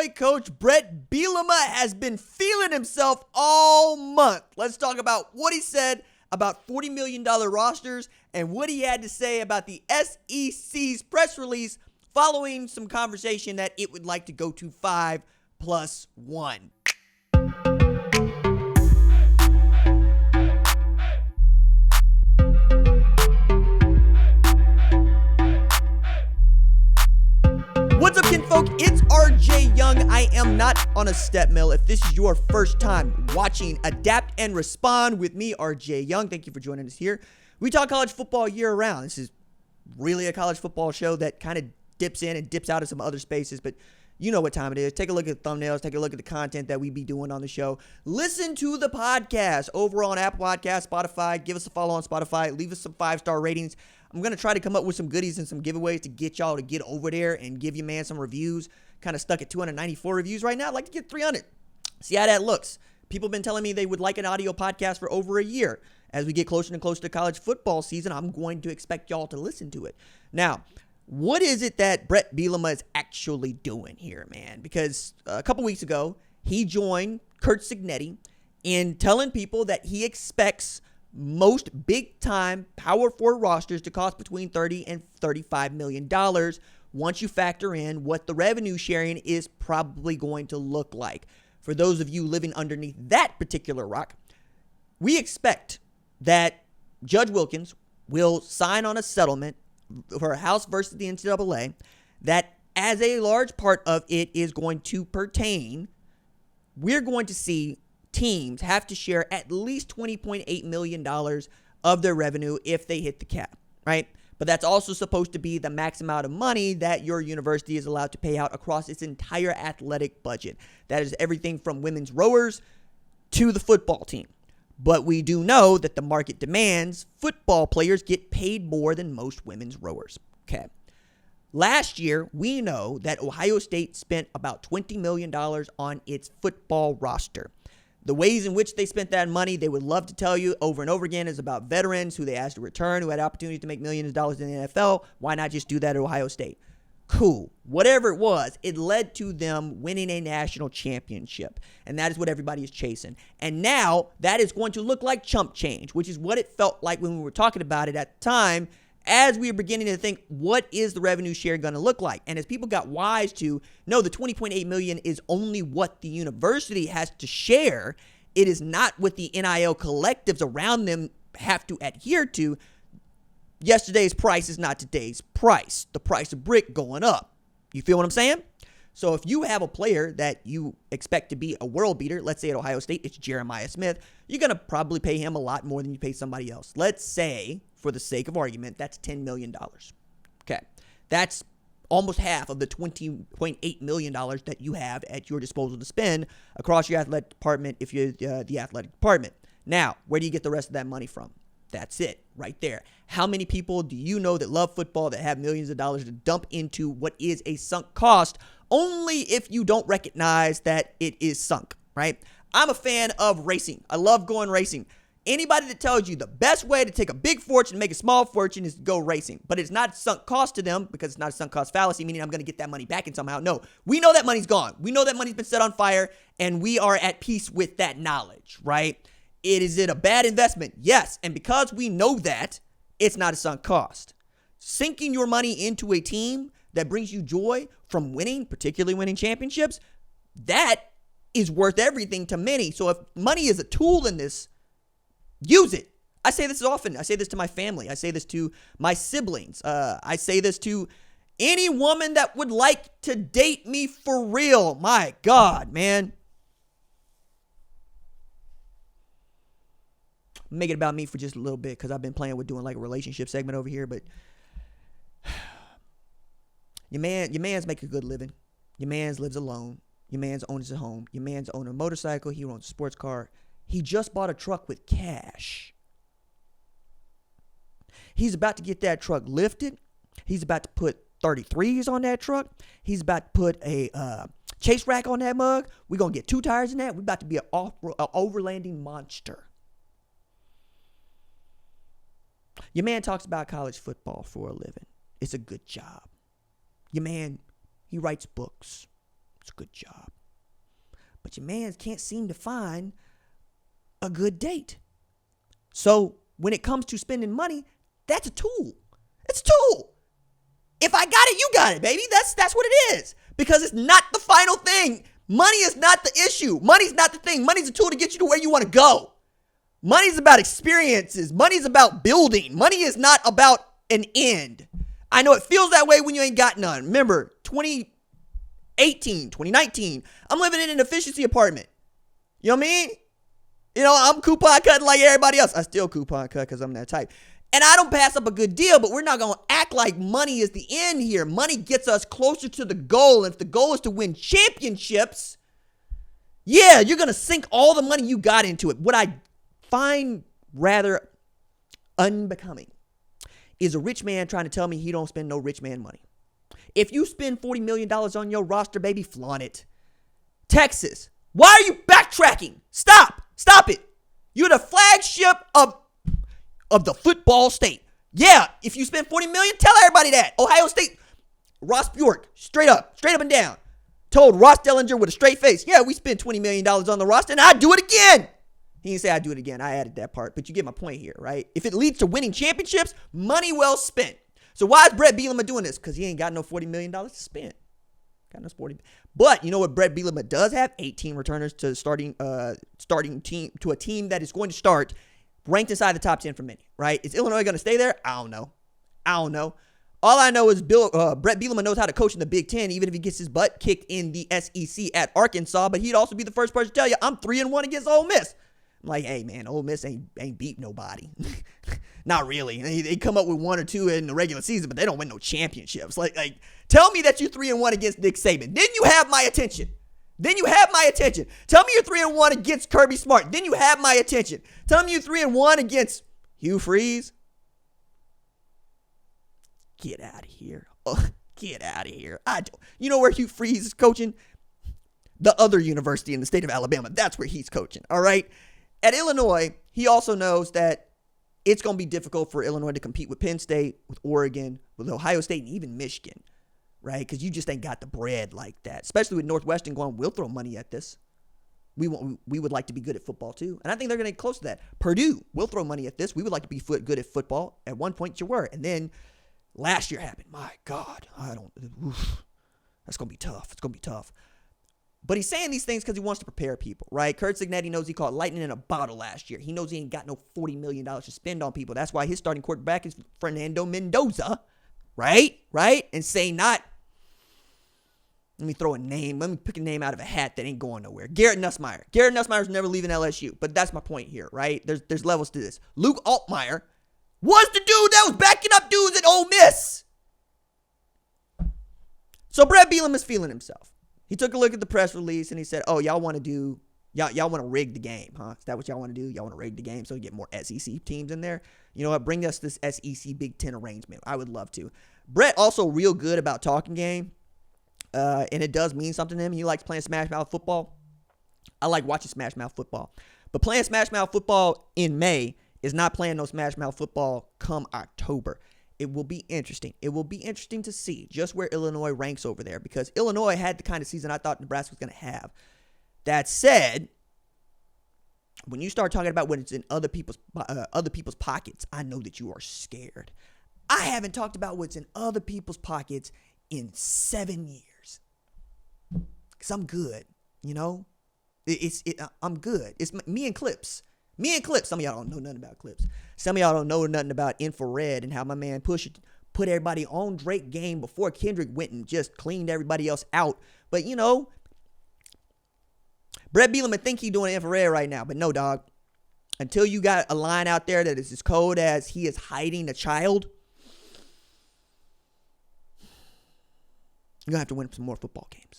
boy, Coach Bret Bielema, has been feeling himself all month. Let's talk about what he said about $40 million rosters and what he had to say about the SEC's press release following some conversation that it would like to go to 5+1. What's up, kinfolk? It's RJ Young. I am not on a step mill. If this is your first time watching Adapt and Respond with me, RJ Young, thank you for joining us here. We talk college football year round. This is really a college football show that kind of dips in and dips out of some other spaces, but you know what time it is. Take a look at the thumbnails. Take a look at the content that we be doing on the show. Listen to the podcast over on Apple Podcasts, Spotify. Give us a follow on Spotify. Leave us some 5-star ratings. I'm going to try to come up with some goodies and some giveaways to get y'all to get over there and give you, man, some reviews. Kind of stuck at 294 reviews right now. I'd like to get 300. See how that looks. People have been telling me they would like an audio podcast for over a year. As we get closer and closer to college football season, I'm going to expect y'all to listen to it. Now, what is it that Bret Bielema is actually doing here, man? Because a couple weeks ago, he joined Curt Cignetti in telling people that he expects most big-time Power 4 rosters to cost between $30 and $35 million once you factor in what the revenue sharing is probably going to look like. For those of you living underneath that particular rock, we expect that Judge Wilkins will sign on a settlement for a House versus the NCAA that, as a large part of it is going to pertain, we're going to see teams have to share at least $20.8 million of their revenue if they hit the cap, right? But that's also supposed to be the max amount of money that your university is allowed to pay out across its entire athletic budget. That is everything from women's rowers to the football team. But we do know that the market demands football players get paid more than most women's rowers. Okay. Last year, we know that Ohio State spent about $20 million on its football roster. The ways in which they spent that money, they would love to tell you over and over again, is about veterans who they asked to return, who had opportunities to make millions of dollars in the NFL. Why not just do that at Ohio State? Cool. Whatever it was, it led to them winning a national championship. And that is what everybody is chasing. And now that is going to look like chump change, which is what it felt like when we were talking about it at the time, as we were beginning to think, what is the revenue share going to look like? And as people got wise to, no, the $20.8 million is only what the university has to share. It is not what the NIL collectives around them have to adhere to. Yesterday's price is not today's price. The price of brick going up. You feel what I'm saying? So if you have a player that you expect to be a world beater, let's say at Ohio State, it's Jeremiah Smith, you're going to probably pay him a lot more than you pay somebody else. Let's say, for the sake of argument, that's $10 million. Okay. That's almost half of the $20.8 million that you have at your disposal to spend across your athletic department if you're the athletic department. Now, where do you get the rest of that money from? That's it right there. How many people do you know that love football that have millions of dollars to dump into what is a sunk cost only if you don't recognize that it is sunk, right? I'm a fan of racing. I love going racing. Anybody that tells you the best way to take a big fortune and make a small fortune is to go racing, but it's not sunk cost to them because it's not a sunk cost fallacy, meaning I'm going to get that money back in somehow. No, we know that money's gone. We know that money's been set on fire, and we are at peace with that knowledge, right? Is it a bad investment? Yes. And because we know that, it's not a sunk cost. Sinking your money into a team that brings you joy from winning, particularly winning championships, that is worth everything to many. So if money is a tool in this, use it. I say this often. I say this to my family. I say this to my siblings. I say this to any woman that would like to date me for real. My God, man. Make it about me for just a little bit because I've been playing with doing like a relationship segment over here. But your man's make a good living. Your man's lives alone. Your man's owns a home. Your man's owns a motorcycle. He owns a sports car. He just bought a truck with cash. He's about to get that truck lifted. He's about to put 33s on that truck. He's about to put a chase rack on that mug. We're going to get 2 tires in that. We're about to be an overlanding monster. Your man talks about college football for a living. It's a good job. Your man, he writes books. It's good job. But your man can't seem to find a good date. So when it comes to spending money, that's a tool. It's a tool. If I got it, you got it, baby. That's what it is. Because it's not the final thing. Money is not the issue. Money's not the thing. Money's a tool to get you to where you want to go. Money's about experiences. Money's about building. Money is not about an end. I know it feels that way when you ain't got none. Remember, 2018, 2019, I'm living in an efficiency apartment. You know what I mean? You know, I'm coupon cutting like everybody else. I still coupon cut because I'm that type. And I don't pass up a good deal, but we're not going to act like money is the end here. Money gets us closer to the goal. And if the goal is to win championships, yeah, you're going to sink all the money you got into it. What I find rather unbecoming is a rich man trying to tell me he don't spend no rich man money. If you spend $40 million on your roster, baby, flaunt it. Texas, why are you backtracking? Stop it. You're the flagship of the football state. Yeah, if you spend $40 million, tell everybody that. Ohio State, Ross Bjork, straight up and down, told Ross Dellinger with a straight face, yeah, we spent $20 million on the roster, and I'd do it again. He didn't say I'd do it again. I added that part, but you get my point here, right? If it leads to winning championships, money well spent. So why is Bret Bielema doing this? Because he ain't got no $40 million to spend. But you know what Bret Bielema does have? 18 returners to starting team, to a team that is going to start ranked inside the top 10 for many, right? Is Illinois going to stay there? I don't know. All I know is Bret Bielema knows how to coach in the Big Ten, even if he gets his butt kicked in the SEC at Arkansas. But he'd also be the first person to tell you, I'm 3-1 against Ole Miss. I'm like, hey, man, Ole Miss ain't beat nobody. Not really. They come up with 1 or 2 in the regular season, but they don't win no championships. Like, tell me that you're 3-1 against Nick Saban. Then you have my attention. Tell me you're 3-1 against Kirby Smart. Then you have my attention. Tell me you're 3-1 against Hugh Freeze. Get out of here. Get out of here. You know where Hugh Freeze is coaching? The other university in the state of Alabama. That's where he's coaching. All right. At Illinois, he also knows that it's going to be difficult for Illinois to compete with Penn State, with Oregon, with Ohio State, and even Michigan, right? Because you just ain't got the bread like that, especially with Northwestern going, we'll throw money at this. We would like to be good at football too. And I think they're going to get close to that. Purdue, we'll throw money at this. We would like to be good at football. At one point you were. And then last year happened. My God, that's going to be tough. It's going to be tough. But he's saying these things because he wants to prepare people, right? Kurt Cignetti knows he caught lightning in a bottle last year. He knows he ain't got no $40 million to spend on people. That's why his starting quarterback is Fernando Mendoza, right? And say not, let me pick a name out of a hat that ain't going nowhere. Garrett Nussmeier. Garrett Nussmeier's never leaving LSU, but that's my point here, right? There's levels to this. Luke Altmaier was the dude that was backing up dudes at Ole Miss. So Bret Bielema is feeling himself. He took a look at the press release and he said, oh, y'all want to rig the game, huh? Is that what y'all want to do? Y'all want to rig the game so you get more SEC teams in there? You know what? Bring us this SEC Big Ten arrangement. I would love to. Bret also real good about talking game, and it does mean something to him. He likes playing Smash Mouth football. I like watching Smash Mouth football. But playing Smash Mouth football in May is not playing no Smash Mouth football come October. It will be interesting. It will be interesting to see just where Illinois ranks over there because Illinois had the kind of season I thought Nebraska was going to have. That said, when you start talking about when it's in other people's pockets, I know that you are scared. I haven't talked about what's in other people's pockets in 7 years because I'm good. You know, I'm good. It's me and Clips. Some of y'all don't know nothing about Clips. Some of y'all don't know nothing about infrared and how my man put everybody on Drake game before Kendrick went and just cleaned everybody else out. But, you know, Bret Bielema think he doing infrared right now. But no, dog. Until you got a line out there that is as cold as he is hiding a child, you're going to have to win some more football games.